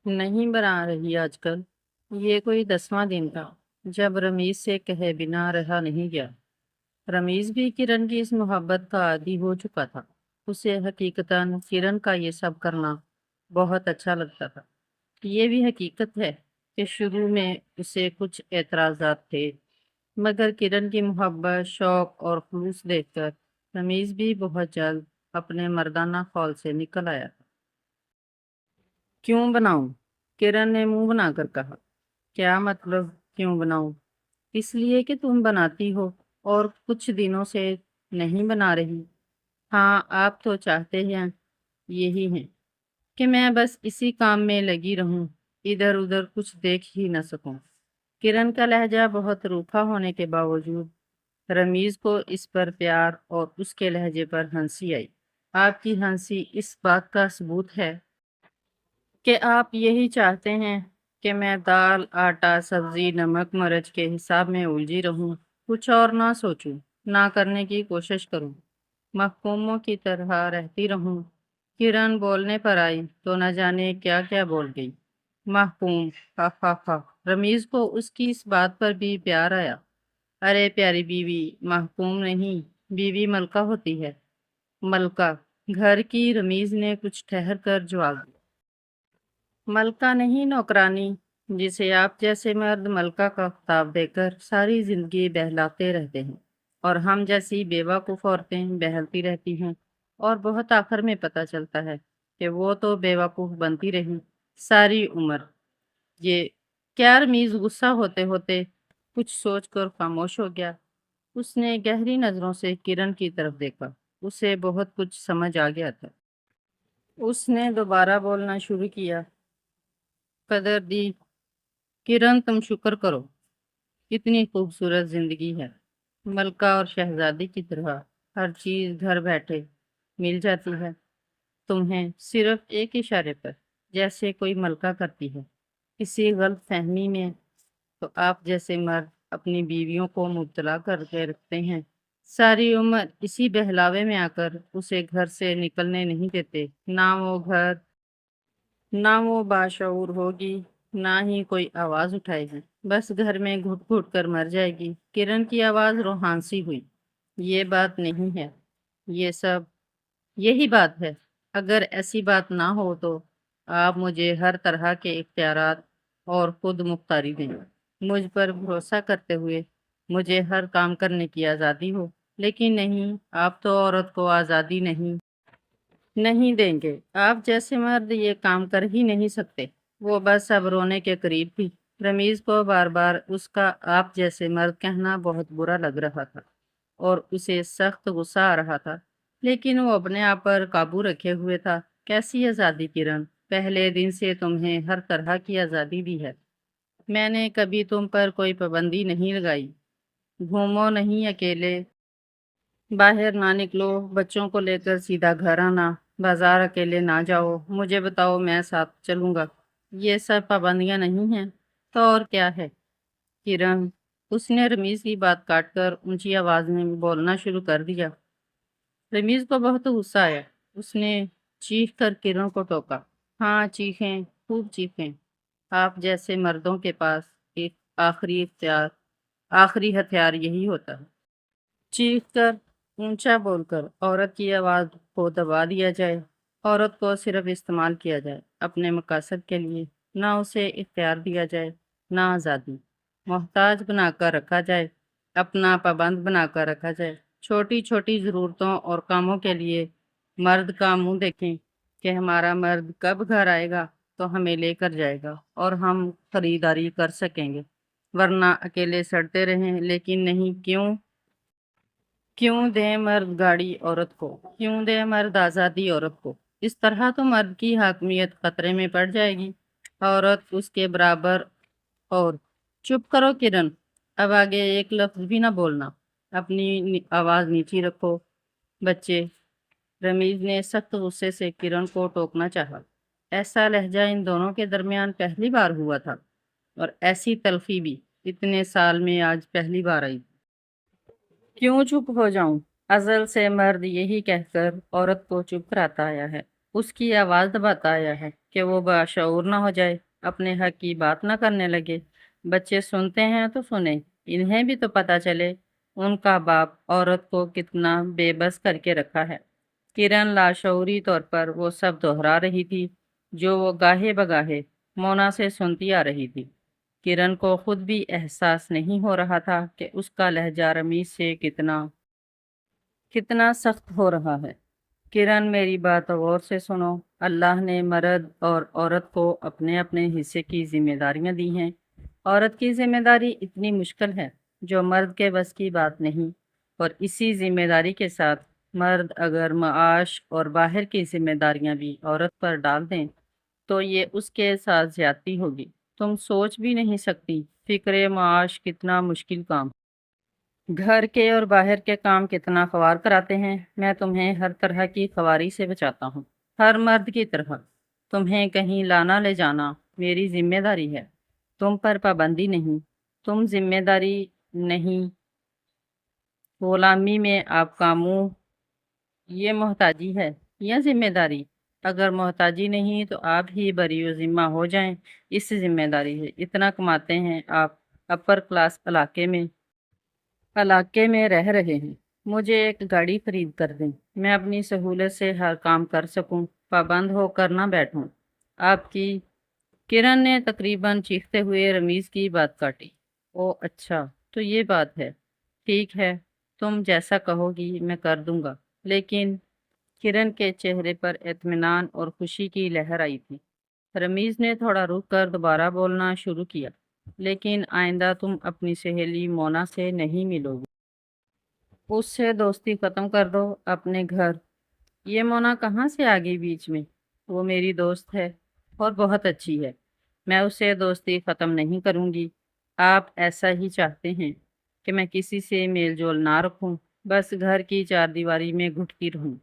نہیں بنا رہی آج کل۔ یہ کوئی 10واں دن تھا جب رمیز سے کہے بنا رہا نہیں گیا۔ رمیز بھی کرن کی اس محبت کا عادی ہو چکا تھا۔ اسے حقیقتاً کرن کا یہ سب کرنا بہت اچھا لگتا تھا۔ یہ بھی حقیقت ہے کہ شروع میں اسے کچھ اعتراضات تھے، مگر کرن کی محبت، شوق اور خلوص دیکھ کر رمیز بھی بہت جلد اپنے مردانہ خول سے نکل آیا۔ کیوں بناؤں؟ کرن نے منہ بنا کر کہا۔ کیا مطلب کیوں بناؤں؟ اس لیے کہ تم بناتی ہو اور کچھ دنوں سے نہیں بنا رہی۔ ہاں، آپ تو چاہتے ہیں یہی ہیں کہ میں بس اسی کام میں لگی رہوں، ادھر ادھر کچھ دیکھ ہی نہ سکوں۔ کرن کا لہجہ بہت روکھا ہونے کے باوجود رمیز کو اس پر پیار اور اس کے لہجے پر ہنسی آئی۔ آپ کی ہنسی اس بات کا ثبوت ہے کہ آپ یہی چاہتے ہیں کہ میں دال، آٹا، سبزی، نمک، مرچ کے حساب میں الجھی رہوں، کچھ اور نہ سوچوں، نہ کرنے کی کوشش کروں، محکوموں کی طرح رہتی رہوں۔ کرن بولنے پر آئی تو نہ جانے کیا کیا بول گئی۔ محکوم، ہا ہا ہا۔ رمیز کو اس کی اس بات پر بھی پیار آیا۔ ارے پیاری بیوی محکوم نہیں، بیوی ملکہ ہوتی ہے۔ ملکہ گھر کی؟ رمیز نے کچھ ٹھہر کر جواب دیا۔ ملکہ نہیں، نوکرانی، جسے آپ جیسے مرد ملکہ کا خطاب دے کر ساری زندگی بہلاتے رہتے ہیں، اور ہم جیسی بیوقوف عورتیں بہلتی رہتی ہیں، اور بہت آخر میں پتہ چلتا ہے کہ وہ تو بیوقوف بنتی رہی ساری عمر۔ یہ کیا؟ رمیز غصہ ہوتے ہوتے کچھ سوچ کر خاموش ہو گیا۔ اس نے گہری نظروں سے کرن کی طرف دیکھا۔ اسے بہت کچھ سمجھ آ گیا تھا۔ اس نے دوبارہ بولنا شروع کیا۔ قدر دی، کرن تم شکر کرو، کتنی خوبصورت زندگی ہے۔ ملکہ اور شہزادی کی طرح ہر چیز گھر بیٹھے مل جاتی ہے تمہیں، صرف ایک اشارے پر، جیسے کوئی ملکہ کرتی ہے۔ کسی غلط فہمی میں تو آپ جیسے مرد اپنی بیویوں کو مبتلا کر کے رکھتے ہیں، ساری عمر اسی بہلاوے میں آ کر اسے گھر سے نکلنے نہیں دیتے۔ نہ وہ باشعور ہوگی، نہ ہی کوئی آواز اٹھائے گی، بس گھر میں گھٹ گھٹ کر مر جائے گی۔ کرن کی آواز روحان سی ہوئی۔ یہ بات نہیں ہے، یہ سب یہی بات ہے۔ اگر ایسی بات نہ ہو تو آپ مجھے ہر طرح کے اختیارات اور خود مختاری دیں، مجھ پر بھروسہ کرتے ہوئے مجھے ہر کام کرنے کی آزادی ہو۔ لیکن نہیں، آپ تو عورت کو آزادی نہیں دیں گے۔ آپ جیسے مرد یہ کام کر ہی نہیں سکتے۔ وہ بس اب رونے کے قریب تھی۔ رمیز کو بار بار اس کا آپ جیسے مرد کہنا بہت برا لگ رہا تھا اور اسے سخت غصہ آ رہا تھا، لیکن وہ اپنے آپ پر قابو رکھے ہوئے تھا۔ کیسی آزادی کرن؟ پہلے دن سے تمہیں ہر طرح کی آزادی دی ہے۔ میں نے کبھی تم پر کوئی پابندی نہیں لگائی۔ گھومو نہیں اکیلے، باہر نہ نکلو، بچوں کو لے کر سیدھا گھر آنا، بازار اکیلے نہ جاؤ، مجھے بتاؤ میں ساتھ چلوں گا۔ یہ سب پابندیاں نہیں ہیں تو اور کیا ہے؟ کرن، اس نے رمیز کی بات کاٹ کر اونچی آواز میں بولنا شروع کر دیا۔ رمیز کو بہت غصہ آیا۔ اس نے چیخ کر کرن کو ٹوکا۔ ہاں چیخیں، خوب چیخیں۔ آپ جیسے مردوں کے پاس ایک آخری ہتھیار یہی ہوتا ہے۔ چیخ کر، اونچا بول کر عورت کی آواز کو دبا دیا جائے، عورت کو صرف استعمال کیا جائے اپنے مقاصد کے لیے، نہ اسے اختیار دیا جائے، نہ آزادی۔ محتاج بنا کر رکھا جائے، اپنا پابند بنا کر رکھا جائے۔ چھوٹی چھوٹی ضرورتوں اور کاموں کے لیے مرد کا منہ دیکھیں کہ ہمارا مرد کب گھر آئے گا تو ہمیں لے کر جائے گا اور ہم خریداری کر سکیں گے، ورنہ اکیلے سڑتے رہیں۔ لیکن نہیں، کیوں دیں مرد گاڑی عورت کو؟ کیوں دیں مرد آزادی عورت کو؟ اس طرح تو مرد کی حاکمیت خطرے میں پڑ جائے گی، عورت اس کے برابر۔ اور چپ کرو کرن، اب آگے ایک لفظ بھی نہ بولنا، اپنی آواز نیچی رکھو۔ بچے، رمیز نے سخت غصے سے کرن کو ٹوکنا چاہا۔ ایسا لہجہ ان دونوں کے درمیان پہلی بار ہوا تھا، اور ایسی تلخی بھی اتنے سال میں آج پہلی بار آئی۔ کیوں چپ ہو جاؤں؟ ازل سے مرد یہی کہہ کر عورت کو چپ کراتا آیا ہے۔ اس کی آواز دباتا آیا ہے کہ وہ باشعور نہ ہو جائے، اپنے حق کی بات نہ کرنے لگے۔ بچے سنتے ہیں تو سنیں، انہیں بھی تو پتہ چلے ان کا باپ عورت کو کتنا بے بس کر کے رکھا ہے۔ کرن لاشعوری طور پر وہ سب دہرا رہی تھی جو وہ گاہے بگاہے مونا سے سنتی آ رہی تھی۔ کرن کو خود بھی احساس نہیں ہو رہا تھا کہ اس کا لہجہ رمیز سے کتنا سخت ہو رہا ہے۔ کرن، میری بات غور سے سنو۔ اللہ نے مرد اور عورت کو اپنے اپنے حصے کی ذمہ داریاں دی ہیں۔ عورت کی ذمہ داری اتنی مشکل ہے جو مرد کے بس کی بات نہیں، اور اسی ذمہ داری کے ساتھ مرد اگر معاش اور باہر کی ذمہ داریاں بھی عورت پر ڈال دیں تو یہ اس کے ساتھ زیادتی ہوگی۔ تم سوچ بھی نہیں سکتی فکر معاش کتنا مشکل کام، گھر کے اور باہر کے کام کتنا خوار کراتے ہیں۔ میں تمہیں ہر طرح کی خواری سے بچاتا ہوں، ہر مرد کی طرح۔ تمہیں کہیں لانا لے جانا میری ذمہ داری ہے، تم پر پابندی نہیں۔ تم ذمہ داری نہیں، غلامی میں آپ کا منہ۔ یہ محتاجی ہے یا ذمہ داری؟ اگر محتاجی نہیں تو آپ ہی بری و ذمہ ہو جائیں، اس سے ذمہ داری ہے۔ اتنا کماتے ہیں آپ، اپر کلاس علاقے میں رہ رہے ہیں۔ مجھے ایک گاڑی خرید کر دیں، میں اپنی سہولت سے ہر کام کر سکوں، پابند ہو کر نہ بیٹھوں۔ آپ کی کرن نے تقریباً چیختے ہوئے رمیز کی بات کاٹی۔ او اچھا، تو یہ بات ہے، ٹھیک ہے، تم جیسا کہو گی میں کر دوں گا۔ لیکن کرن کے چہرے پر اطمینان اور خوشی کی لہر آئی تھی۔ رمیز نے تھوڑا رک کر دوبارہ بولنا شروع کیا، لیکن آئندہ تم اپنی سہیلی مونا سے نہیں ملو گی، اس سے دوستی ختم کر دو۔ اپنے گھر، یہ مونا کہاں سے آ گئی بیچ میں؟ وہ میری دوست ہے اور بہت اچھی ہے، میں اس سے دوستی ختم نہیں کروں گی۔ آپ ایسا ہی چاہتے ہیں کہ میں کسی سے میل جول نہ رکھوں، بس گھر کی چار دیواری میں گھٹتی رہوں،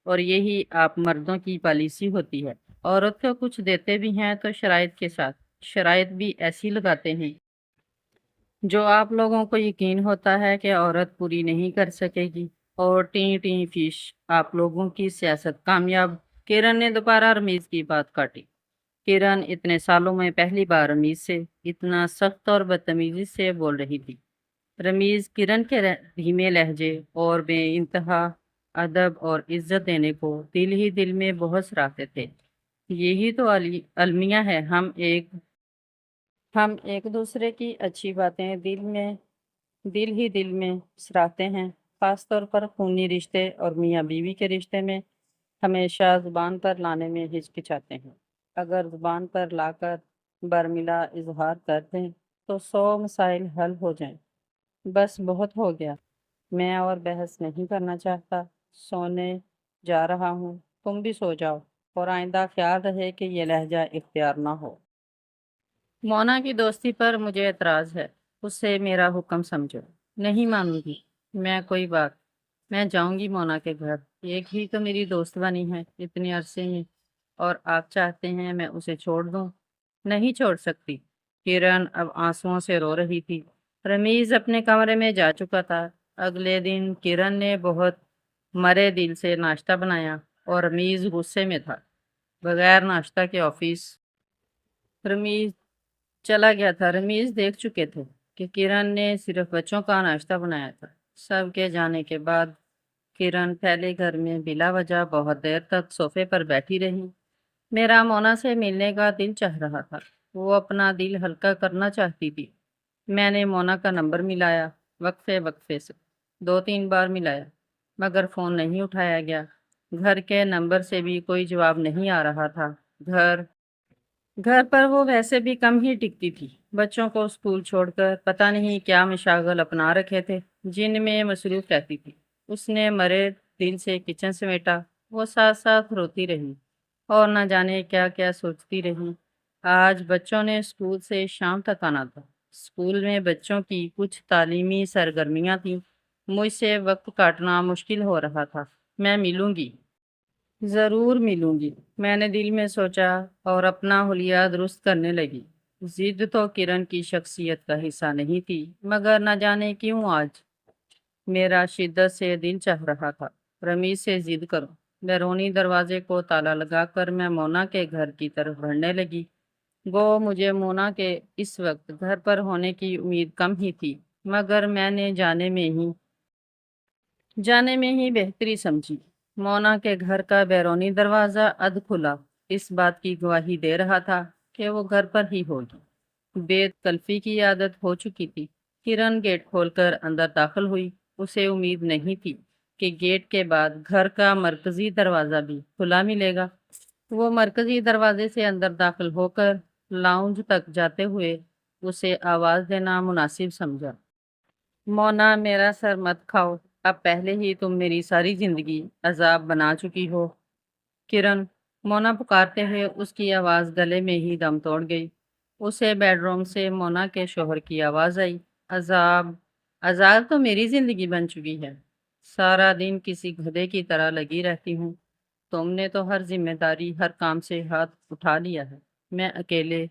اور یہی آپ مردوں کی پالیسی ہوتی ہے۔ عورت کو کچھ دیتے بھی ہیں تو شرائط کے ساتھ، شرائط بھی ایسی لگاتے ہیں جو آپ لوگوں کو یقین ہوتا ہے کہ عورت پوری نہیں کر سکے گی، اور ٹیں ٹیں فیش آپ لوگوں کی سیاست کامیاب۔ کرن نے دوبارہ رمیز کی بات کاٹی۔ کرن اتنے سالوں میں پہلی بار رمیز سے اتنا سخت اور بدتمیزی سے بول رہی تھی۔ رمیز کرن کے دھیمے لہجے اور بے انتہا ادب اور عزت دینے کو دل ہی دل میں بہت سراہتے تھے۔ یہی تو المیہ ہے، ہم ایک دوسرے کی اچھی باتیں دل ہی دل میں سراہتے ہیں، خاص طور پر خونی رشتے اور میاں بیوی کے رشتے میں ہمیشہ زبان پر لانے میں ہچکچاتے ہیں۔ اگر زبان پر لا کر برملا اظہار کر دیں تو 100 مسائل حل ہو جائیں۔ بس بہت ہو گیا، میں اور بحث نہیں کرنا چاہتا، سونے جا رہا ہوں، تم بھی سو جاؤ، اور آئندہ خیال رہے کہ یہ لہجہ اختیار نہ ہو۔ مونا کی دوستی پر مجھے اعتراض ہے، اس سے میرا حکم سمجھو۔ نہیں مانوں گی میں جاؤں گی مونا کے گھر، ایک ہی تو میری دوست بنی ہے اتنے عرصے میں، اور آپ چاہتے ہیں میں اسے چھوڑ دوں؟ نہیں چھوڑ سکتی۔ کرن اب آنسوؤں سے رو رہی تھی۔ رمیز اپنے کمرے میں جا چکا تھا۔ اگلے دن کرن نے بہت مرے دل سے ناشتہ بنایا اور رمیز غصے میں تھا۔ بغیر ناشتہ کے آفس رمیز چلا گیا تھا۔ رمیز دیکھ چکے تھے کہ کرن نے صرف بچوں کا ناشتہ بنایا تھا۔ سب کے جانے کے بعد کرن پھیلے گھر میں بلا وجہ بہت دیر تک صوفے پر بیٹھی رہی۔ میرا مونا سے ملنے کا دل چاہ رہا تھا، وہ اپنا دل ہلکا کرنا چاہتی تھی۔ میں نے مونا کا نمبر ملایا، وقفے سے 2-3 بار ملایا، مگر فون نہیں اٹھایا گیا۔ گھر کے نمبر سے بھی کوئی جواب نہیں آ رہا تھا۔ گھر پر وہ ویسے بھی کم ہی ٹکتی تھی، بچوں کو اسکول چھوڑ کر پتہ نہیں کیا مشاغل اپنا رکھے تھے جن میں مصروف رہتی تھی۔ اس نے مرے دل سے کچن سمیٹا، وہ ساتھ ساتھ روتی رہی اور نہ جانے کیا کیا سوچتی رہی۔ آج بچوں نے اسکول سے شام تک آنا تھا۔ اسکول میں بچوں کی کچھ تعلیمی سرگرمیاں تھیں، مجھ سے وقت کاٹنا مشکل ہو رہا تھا۔ میں ملوں گی، ضرور ملوں گی، میں نے دل میں سوچا اور اپنا حلیہ درست کرنے لگی۔ ضد تو کرن کی شخصیت کا حصہ نہیں تھی، مگر نہ جانے کیوں آج میرا شدت سے دل چاہ رہا تھا رمیز سے ضد کروں، بیرونی دروازے کو تالا لگا کر میں مونا کے گھر کی طرف بڑھنے لگی۔ گو مجھے مونا کے اس وقت گھر پر ہونے کی امید کم ہی تھی، مگر میں نے جانے میں ہی بہتری سمجھی۔ مونا کے گھر کا بیرونی دروازہ ادھ کھلا اس بات کی گواہی دے رہا تھا کہ وہ گھر پر ہی ہوگی۔ بے کلفی کی عادت ہو چکی تھی۔ کرن گیٹ کھول کر اندر داخل ہوئی۔ اسے امید نہیں تھی کہ گیٹ کے بعد گھر کا مرکزی دروازہ بھی کھلا ملے گا۔ وہ مرکزی دروازے سے اندر داخل ہو کر لاؤنج تک جاتے ہوئے اسے آواز دینا مناسب سمجھا۔ مونا، میرا سر مت کھاؤ، اب پہلے ہی تم میری ساری زندگی عذاب بنا چکی ہو۔ کرن، مونا پکارتے ہوئے اس کی آواز گلے میں ہی دم توڑ گئی۔ اسے بیڈ روم سے مونا کے شوہر کی آواز آئی، عذاب؟ عذاب تو میری زندگی بن چکی ہے۔ سارا دن کسی گدھے کی طرح لگی رہتی ہوں۔ تم نے تو ہر ذمہ داری، ہر کام سے ہاتھ اٹھا لیا ہے۔ میں اکیلے